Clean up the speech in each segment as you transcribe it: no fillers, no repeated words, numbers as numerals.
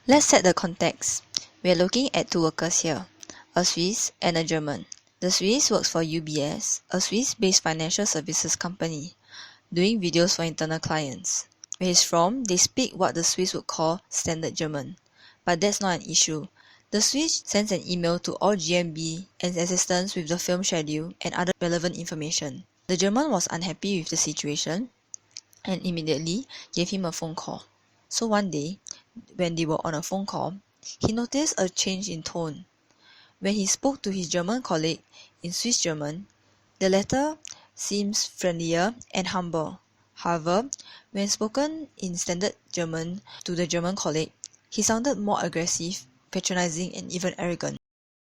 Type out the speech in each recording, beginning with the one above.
Let's set the context. We are looking at two workers here, a Swiss and a German. The Swiss works for UBS, a Swiss-based financial services company, doing videos for internal clients. Where he's from, they speak what the Swiss would call standard German. But that's not an issue. The Swiss sends an email to all GMB and assistants with the film schedule and other relevant information. The German was unhappy with the situation and immediately gave him a phone call. So one day, when they were on a phone call, he noticed a change in tone. When he spoke to his German colleague in Swiss German, the latter seems friendlier and humble. However, when spoken in standard German to the German colleague, he sounded more aggressive, patronizing, and even arrogant.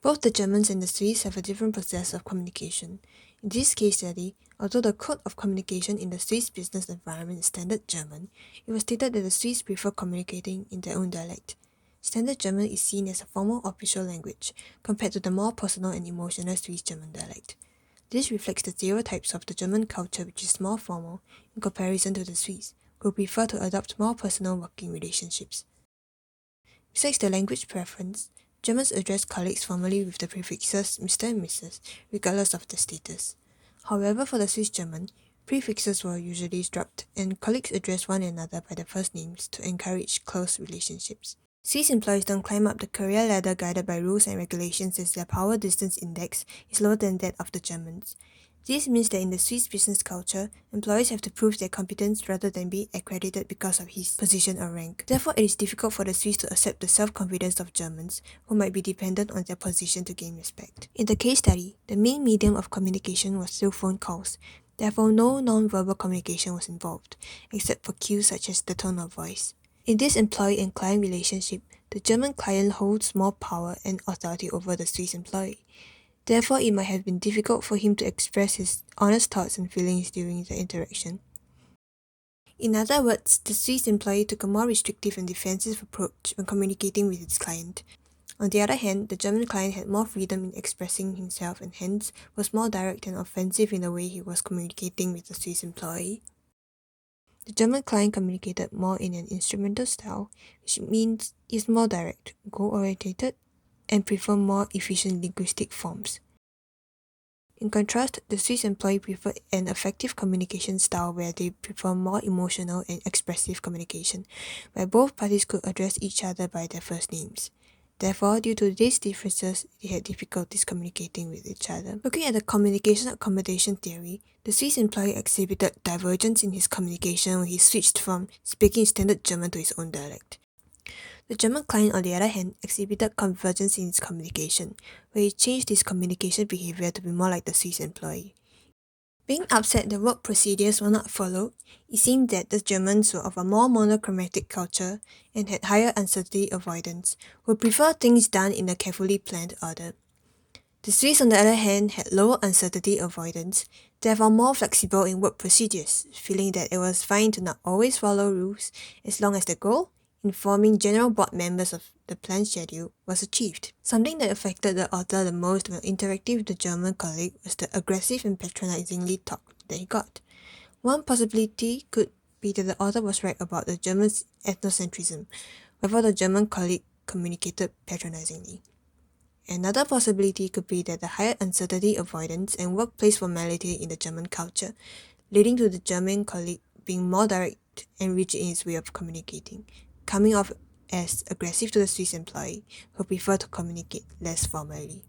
Both the Germans and the Swiss have a different process of communication. In this case study, although the code of communication in the Swiss business environment is standard German, it was stated that the Swiss prefer communicating in their own dialect. Standard German is seen as a formal official language compared to the more personal and emotional Swiss German dialect. This reflects the stereotypes of the German culture, which is more formal in comparison to the Swiss, who prefer to adopt more personal working relationships. Besides the language preference, Germans address colleagues formally with the prefixes Mr. and Mrs., regardless of the status. However, for the Swiss German, prefixes were usually dropped, and colleagues addressed one another by their first names to encourage close relationships. Swiss employees don't climb up the career ladder guided by rules and regulations as their power distance index is lower than that of the Germans. This means that in the Swiss business culture, employees have to prove their competence rather than be accredited because of his position or rank. Therefore, it is difficult for the Swiss to accept the self-confidence of Germans, who might be dependent on their position to gain respect. In the case study, the main medium of communication was through phone calls. Therefore, no non-verbal communication was involved, except for cues such as the tone of voice. In this employee and client relationship, the German client holds more power and authority over the Swiss employee. Therefore, it might have been difficult for him to express his honest thoughts and feelings during the interaction. In other words, the Swiss employee took a more restrictive and defensive approach when communicating with his client. On the other hand, the German client had more freedom in expressing himself and hence was more direct and offensive in the way he was communicating with the Swiss employee. The German client communicated more in an instrumental style, which means is more direct, goal-oriented, and prefer more efficient linguistic forms. In contrast, the Swiss employee prefer an effective communication style where they prefer more emotional and expressive communication, where both parties could address each other by their first names. Therefore, due to these differences, they had difficulties communicating with each other. Looking at the communication accommodation theory, the Swiss employee exhibited divergence in his communication when he switched from speaking standard German to his own dialect. The German client, on the other hand, exhibited convergence in his communication, where he changed his communication behavior to be more like the Swiss employee. Being upset that work procedures were not followed, it seemed that the Germans were of a more monochromatic culture and had higher uncertainty avoidance, who preferred things done in a carefully planned order. The Swiss, on the other hand, had lower uncertainty avoidance, therefore more flexible in work procedures, feeling that it was fine to not always follow rules as long as the goal, informing general board members of the planned schedule, was achieved. Something that affected the author the most when interacting with the German colleague was the aggressive and patronizingly talk that he got. One possibility could be that the author was right about the German's ethnocentrism, wherefore the German colleague communicated patronizingly. Another possibility could be that the higher uncertainty avoidance and workplace formality in the German culture, leading to the German colleague being more direct and rigid in his way of communicating, coming off as aggressive to the Swiss employee, who prefer to communicate less formally.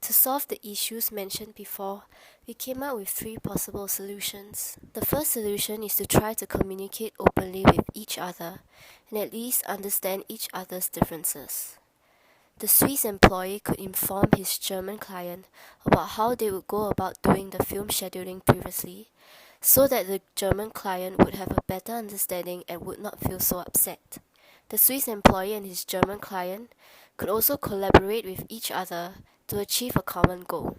To solve the issues mentioned before, we came up with 3 possible solutions. The first solution is to try to communicate openly with each other and at least understand each other's differences. The Swiss employee could inform his German client about how they would go about doing the film scheduling previously, so that the German client would have a better understanding and would not feel so upset. The Swiss employee and his German client could also collaborate with each other to achieve a common goal.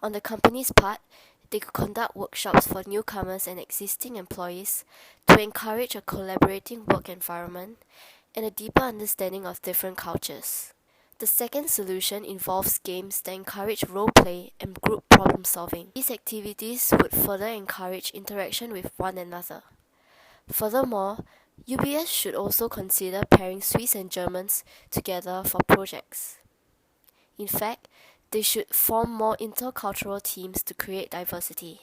On the company's part, they could conduct workshops for newcomers and existing employees to encourage a collaborating work environment and a deeper understanding of different cultures. The second solution involves games that encourage role play and group problem solving. These activities would further encourage interaction with one another. Furthermore, UBS should also consider pairing Swiss and Germans together for projects. In fact, they should form more intercultural teams to create diversity.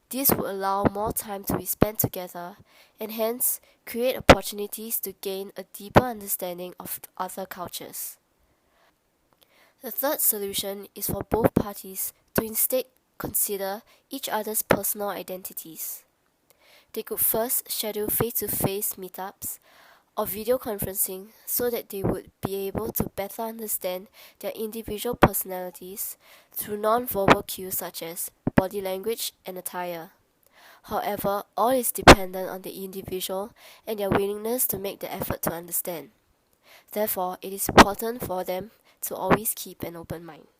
This would allow more time to be spent together and hence create opportunities to gain a deeper understanding of other cultures. The third solution is for both parties to instead consider each other's personal identities. They could first schedule face-to-face meetups or video conferencing so that they would be able to better understand their individual personalities through non-verbal cues such as body language and attire. However, all is dependent on the individual and their willingness to make the effort to understand. Therefore, it is important for them to always keep an open mind.